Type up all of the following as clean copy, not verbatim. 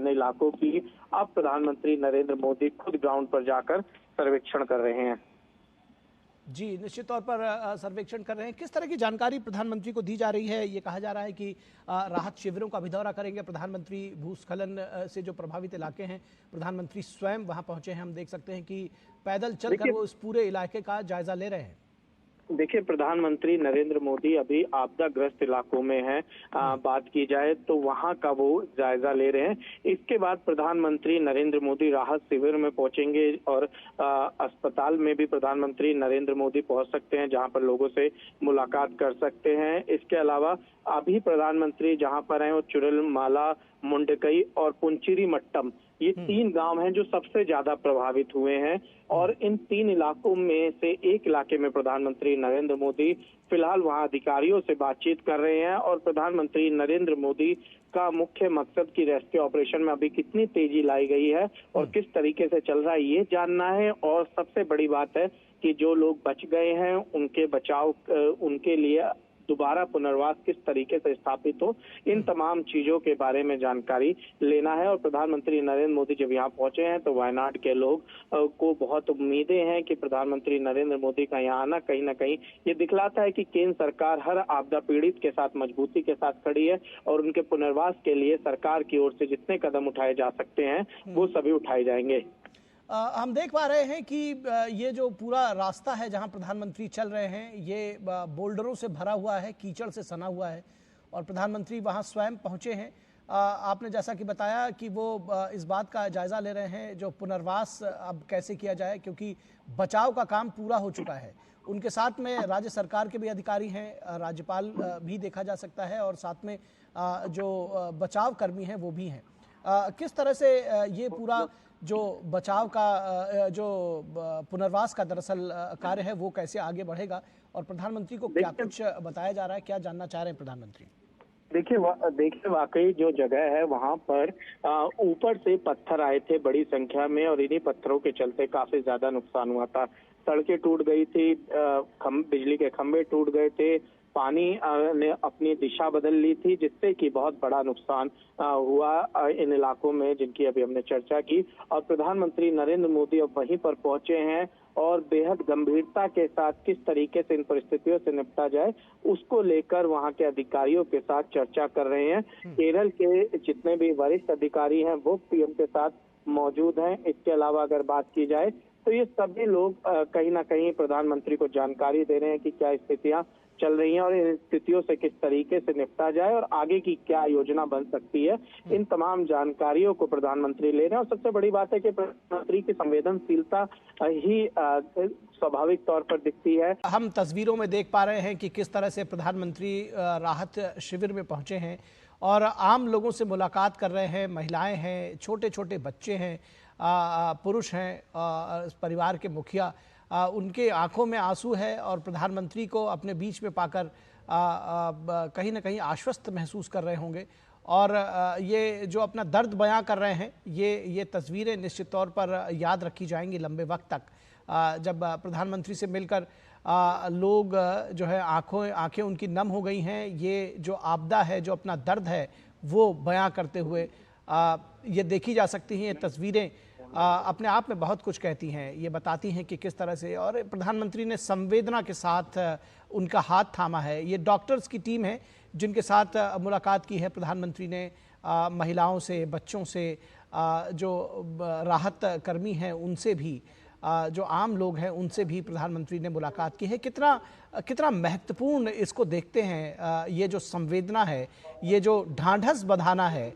इलाकों की अब प्रधानमंत्री नरेंद्र मोदी खुद ग्राउंड पर जाकर सर्वेक्षण कर रहे हैं। जी, निश्चित तौर पर सर्वेक्षण कर रहे हैं। किस तरह की जानकारी प्रधानमंत्री को दी जा रही है? ये कहा जा रहा है कि राहत शिविरों का भी दौरा करेंगे प्रधानमंत्री। भूस्खलन से जो प्रभावित इलाके हैं, प्रधानमंत्री स्वयं वहां पहुंचे हैं। हम देख सकते हैं कि पैदल चलकर वो इस पूरे इलाके का जायजा ले रहे हैं। देखिए, प्रधानमंत्री नरेंद्र मोदी अभी आपदाग्रस्त इलाकों में हैं। बात की जाए तो वहां का वो जायजा ले रहे हैं। इसके बाद प्रधानमंत्री नरेंद्र मोदी राहत शिविर में पहुंचेंगे और अस्पताल में भी प्रधानमंत्री नरेंद्र मोदी पहुंच सकते हैं, जहां पर लोगों से मुलाकात कर सकते हैं। इसके अलावा अभी प्रधानमंत्री जहां पर हैं वो चुरलमाला, मुंडकई और पुंचीरी मट्टम, ये 3 गांव हैं जो सबसे ज्यादा प्रभावित हुए हैं। और इन 3 इलाकों में से एक इलाके में प्रधानमंत्री नरेंद्र मोदी फिलहाल वहां अधिकारियों से बातचीत कर रहे हैं। और प्रधानमंत्री नरेंद्र मोदी का मुख्य मकसद की रेस्क्यू ऑपरेशन में अभी कितनी तेजी लाई गई है और किस तरीके से चल रहा है, ये जानना है। और सबसे बड़ी बात है कि जो लोग बच गए हैं उनके बचाव, उनके लिए दोबारा पुनर्वास किस तरीके से स्थापित हो, इन तमाम चीजों के बारे में जानकारी लेना है। और प्रधानमंत्री नरेंद्र मोदी जब यहाँ पहुंचे हैं तो वायनाड के लोग को बहुत उम्मीदें हैं कि प्रधानमंत्री नरेंद्र मोदी का यहाँ आना कहीं ना कहीं ये दिखलाता है कि केंद्र सरकार हर आपदा पीड़ित के साथ मजबूती के साथ खड़ी है और उनके पुनर्वास के लिए सरकार की ओर से जितने कदम उठाए जा सकते हैं वो सभी उठाए जाएंगे। हम देख पा रहे हैं कि ये जो पूरा रास्ता है जहां प्रधानमंत्री चल रहे हैं, ये बोल्डरों से भरा हुआ है, कीचड़ से सना हुआ है और प्रधानमंत्री वहां स्वयं पहुंचे हैं। आपने जैसा कि बताया कि वो इस बात का जायजा ले रहे हैं जो पुनर्वास अब कैसे किया जाए, क्योंकि बचाव का काम पूरा हो चुका है। उनके साथ में राज्य सरकार के भी अधिकारी हैं, राज्यपाल भी देखा जा सकता है और साथ में जो बचाव कर्मी हैं वो भी हैं। किस तरह से ये पूरा जो बचाव का जो पुनर्वास का दरअसल कार्य है वो कैसे आगे बढ़ेगा और प्रधानमंत्री को क्या कुछ बताया जा रहा है, क्या जानना चाह रहे हैं प्रधानमंत्री? देखिए वाकई जो जगह है वहां पर ऊपर से पत्थर आए थे बड़ी संख्या में और इन्हीं पत्थरों के चलते काफी ज्यादा नुकसान हुआ था। सड़कें टूट गई थी, बिजली के खंभे टूट गए थे, पानी ने अपनी दिशा बदल ली थी, जिससे कि बहुत बड़ा नुकसान हुआ इन इलाकों में जिनकी अभी हमने चर्चा की। और प्रधानमंत्री नरेंद्र मोदी अब वहीं पर पहुंचे हैं और बेहद गंभीरता के साथ किस तरीके से इन परिस्थितियों से निपटा जाए उसको लेकर वहां के अधिकारियों के साथ चर्चा कर रहे हैं। केरल के जितने भी वरिष्ठ अधिकारी हैं वो पीएम के साथ मौजूद हैं। इसके अलावा अगर बात की जाए तो ये सभी लोग कहीं ना कहीं प्रधानमंत्री को जानकारी दे रहे हैं कि क्या स्थितियां चल रही हैं और इन स्थितियों से किस तरीके से निपटा जाए और आगे की क्या योजना बन सकती है। इन तमाम जानकारियों को प्रधानमंत्री ले रहे हैं। और सबसे बड़ी बात है कि प्रधानमंत्री की संवेदनशीलता ही स्वाभाविक तौर पर दिखती है। हम तस्वीरों में देख पा रहे हैं कि किस तरह से प्रधानमंत्री राहत शिविर में पहुंचे हैं और आम लोगों से मुलाकात कर रहे हैं। महिलाएं हैं, छोटे छोटे बच्चे हैं, पुरुष हैं, परिवार के मुखिया, उनके आंखों में आंसू है और प्रधानमंत्री को अपने बीच में पाकर कहीं ना कहीं आश्वस्त महसूस कर रहे होंगे। और ये जो अपना दर्द बयां कर रहे हैं, ये तस्वीरें निश्चित तौर पर याद रखी जाएंगी लंबे वक्त तक। जब प्रधानमंत्री से मिलकर लोग जो है आंखें उनकी नम हो गई हैं। ये जो आपदा है, जो अपना दर्द है वो बयां करते हुए ये देखी जा सकती हैं। ये तस्वीरें अपने आप में बहुत कुछ कहती हैं। ये बताती हैं कि किस तरह से और प्रधानमंत्री ने संवेदना के साथ उनका हाथ थामा है। ये डॉक्टर्स की टीम है जिनके साथ मुलाकात की है प्रधानमंत्री ने। महिलाओं से, बच्चों से, जो राहत कर्मी हैं उनसे भी, जो आम लोग हैं उनसे भी प्रधानमंत्री ने मुलाकात की है। कितना महत्वपूर्ण इसको देखते हैं ये जो संवेदना है, ये जो ढांढस बंधाना है,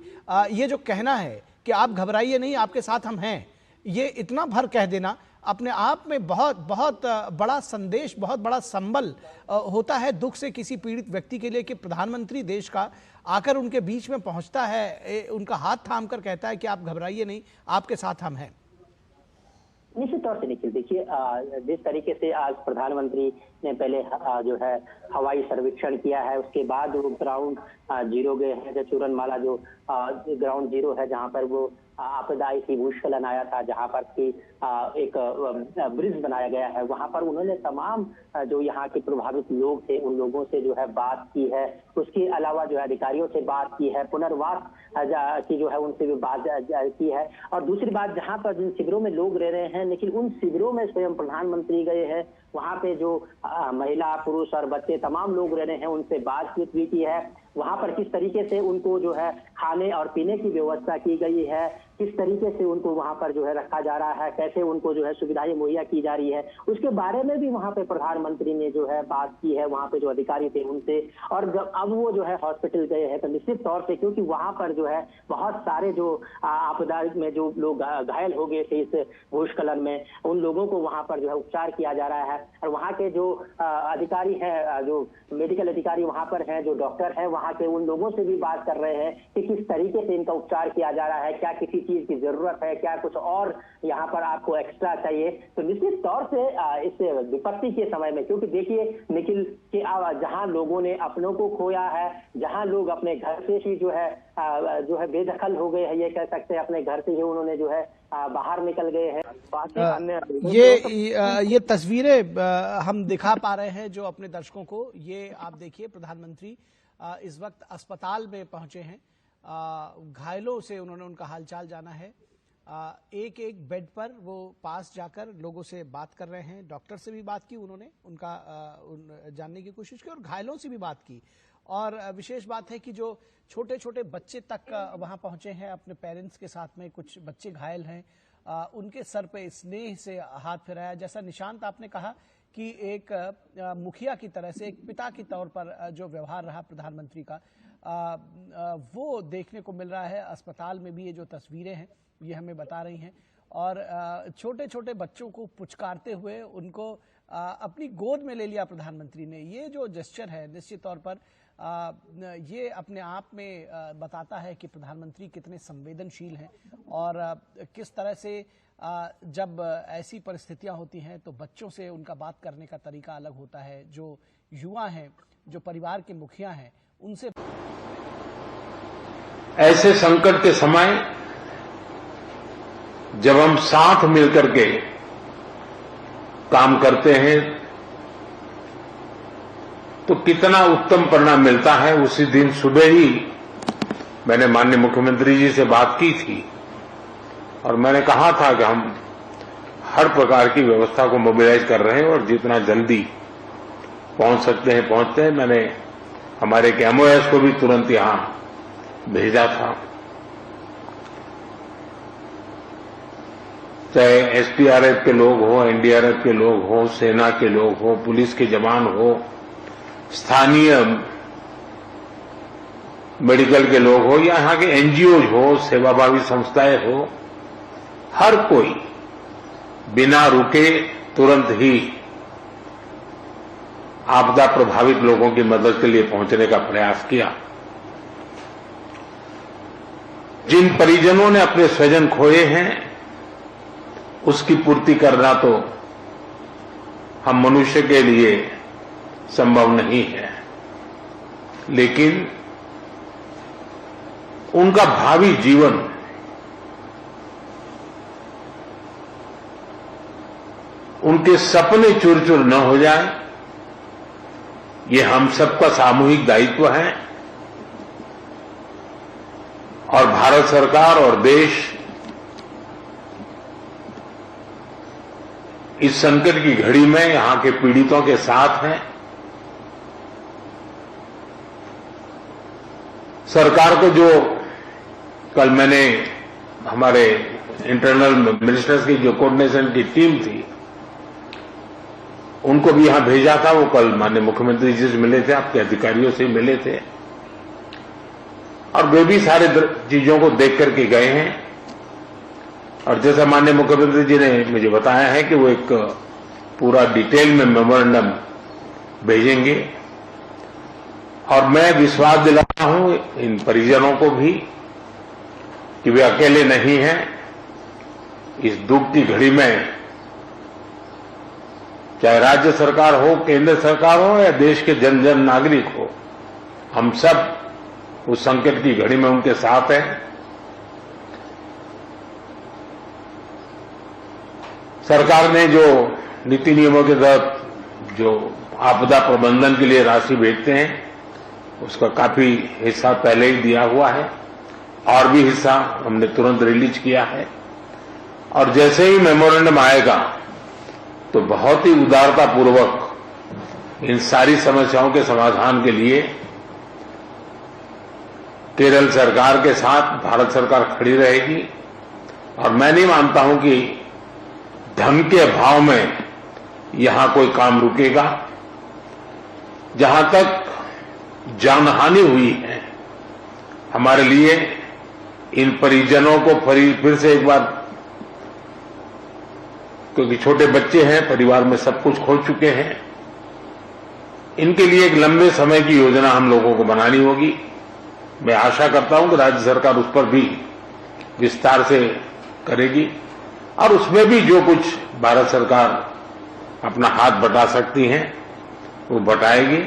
ये जो कहना है कि आप घबराइए नहीं, आपके साथ हम हैं, ये इतना भर कह देना अपने आप में बहुत बहुत बड़ा संदेश, बहुत बड़ा संबल होता है दुख से किसी पीड़ित व्यक्ति के लिए कि प्रधानमंत्री देश का आकर उनके बीच में पहुंचता है, उनका हाथ थाम कर कहता है कि आप घबराइए नहीं, आपके साथ हम हैं। निश्चित तौर से निखिल, देखिए जिस तरीके से आज प्रधानमंत्री ने पहले जो है हवाई सर्वेक्षण किया है, उसके बाद वो ग्राउंड जीरो गए हैं, जो चूरनमाला जो ग्राउंड जीरो है जहां पर वो आपदा आई थी, भूस्खलन आया था, जहां पर की एक ब्रिज बनाया गया है, वहां पर उन्होंने तमाम जो यहाँ के प्रभावित लोग थे उन लोगों से जो है बात की है। उसके अलावा जो है अधिकारियों से बात की है, पुनर्वास की जो है उनसे भी बात की है। और दूसरी बात, जहां पर जिन शिविरों में लोग रह रहे हैं, लेकिन उन शिविरों में स्वयं प्रधानमंत्री गए हैं, वहां पे जो महिला, पुरुष और बच्चे तमाम लोग रह रहे हैं, उनसे बातचीत भी की है। वहां पर किस तरीके से उनको जो है खाने और पीने की व्यवस्था की गई है, किस तरीके से उनको वहां पर जो है रखा जा रहा है, कैसे उनको जो है सुविधाएं मुहैया की जा रही है, उसके बारे में भी वहां पे प्रधानमंत्री ने जो है बात की है वहां पे जो अधिकारी थे उनसे। और जब अब वो जो है हॉस्पिटल गए हैं तो निश्चित तौर से, क्योंकि वहां पर जो है बहुत सारे जो आपदा में जो लोग घायल हो गए थे इस भूस्खलन में, उन लोगों को वहां पर जो है उपचार किया जा रहा है। और वहां के जो अधिकारी है, जो मेडिकल अधिकारी वहां पर है, जो डॉक्टर है वहां के, उन लोगों से भी बात कर रहे हैं कि किस तरीके से इनका उपचार किया जा रहा है, क्या किसी चीज की जरूरत है, क्या कुछ और यहाँ पर आपको एक्स्ट्रा चाहिए। तो निश्चित तौर से इस विपत्ति के समय में, क्योंकि देखिए निखिल के जहां लोगों ने अपनों को खोया है, जहां लोग अपने घर से ही जो है बेदखल हो गए हैं, ये कह सकते हैं, अपने घर से ही उन्होंने जो है बाहर निकल गए हैं। ये तस्वीरें हम दिखा पा रहे हैं जो अपने दर्शकों को। ये आप देखिए, प्रधानमंत्री इस वक्त अस्पताल में पहुंचे हैं, घायलों से उन्होंने उनका हालचाल जाना है। एक एक बेड पर वो पास जाकर लोगों से बात कर रहे हैं, डॉक्टर से भी बात की उन्होंने, उनका जानने की कोशिश की और घायलों से भी बात की। और विशेष बात है कि जो छोटे छोटे बच्चे तक वहां पहुंचे हैं अपने पेरेंट्स के साथ में, कुछ बच्चे घायल हैं, उनके सर पे स्नेह से हाथ फिराया। जैसा निशांत आपने कहा कि एक मुखिया की तरह से, एक पिता के तौर पर जो व्यवहार रहा प्रधानमंत्री का, वो देखने को मिल रहा है। अस्पताल में भी ये जो तस्वीरें हैं ये हमें बता रही हैं। और छोटे छोटे बच्चों को पुचकारते हुए उनको अपनी गोद में ले लिया प्रधानमंत्री ने। ये जो जेस्चर है निश्चित तौर पर ये अपने आप में बताता है कि प्रधानमंत्री कितने संवेदनशील हैं और किस तरह से जब ऐसी परिस्थितियां होती हैं तो बच्चों से उनका बात करने का तरीका अलग होता है। जो युवा हैं, जो परिवार के मुखिया हैं, उनसे ऐसे संकट के समय जब हम साथ मिलकर के काम करते हैं तो कितना उत्तम परिणाम मिलता है। उसी दिन सुबह ही मैंने माननीय मुख्यमंत्री जी से बात की थी और मैंने कहा था कि हम हर प्रकार की व्यवस्था को मोबिलाइज कर रहे हैं और जितना जल्दी पहुंच सकते हैं पहुंचते हैं। मैंने हमारे एक MOS को भी तुरंत यहां भेजा था, चाहे SDRF के लोग हो, NDRF के लोग हो, सेना के लोग हो, पुलिस के जवान हो, स्थानीय मेडिकल के लोग हो या यहाँ के NGOs हो, सेवाभावी संस्थाएं हो, हर कोई बिना रुके तुरंत ही आपदा प्रभावित लोगों की मदद के लिए पहुंचने का प्रयास किया। जिन परिजनों ने अपने स्वजन खोए हैं उसकी पूर्ति करना तो हम मनुष्य के लिए संभव नहीं है, लेकिन उनका भावी जीवन उनके सपने चूर चूर न हो जाए, ये हम सबका सामूहिक दायित्व है। और भारत सरकार और देश इस संकट की घड़ी में यहां के पीड़ितों के साथ हैं। सरकार को जो कल मैंने हमारे इंटरनल मिनिस्टर्स की जो कोऑर्डिनेशन की टीम थी उनको भी यहां भेजा था, वो कल माननीय मुख्यमंत्री जी से मिले थे, आपके अधिकारियों से मिले थे और वे भी सारे चीजों को देख करके गए हैं। और जैसा माननीय मुख्यमंत्री जी ने मुझे बताया है कि वो एक पूरा डिटेल में मेमोरेंडम भेजेंगे और मैं विश्वास दिलाता हूं इन परिजनों को भी कि वे अकेले नहीं हैं। इस दुख की घड़ी में चाहे राज्य सरकार हो, केंद्र सरकार हो या देश के जन जन नागरिक हो, हम सब उस संकट की घड़ी में उनके साथ हैं। सरकार ने जो नीति नियमों के तहत जो आपदा प्रबंधन के लिए राशि भेजते हैं उसका काफी हिस्सा पहले ही दिया हुआ है और भी हिस्सा हमने तुरंत रिलीज किया है। और जैसे ही मेमोरेंडम आएगा तो बहुत ही उदारता पूर्वक इन सारी समस्याओं के समाधान के लिए केरल सरकार के साथ भारत सरकार खड़ी रहेगी। और मैं नहीं मानता हूं कि धन के अभाव में यहां कोई काम रुकेगा। जहां तक जानहानि हुई है, हमारे लिए इन परिजनों को फिर से एक बार, क्योंकि छोटे बच्चे हैं, परिवार में सब कुछ खो चुके हैं, इनके लिए एक लंबे समय की योजना हम लोगों को बनानी होगी। मैं आशा करता हूं कि राज्य सरकार उस पर भी विस्तार से करेगी और उसमें भी जो कुछ भारत सरकार अपना हाथ बटा सकती है वो बटाएगी।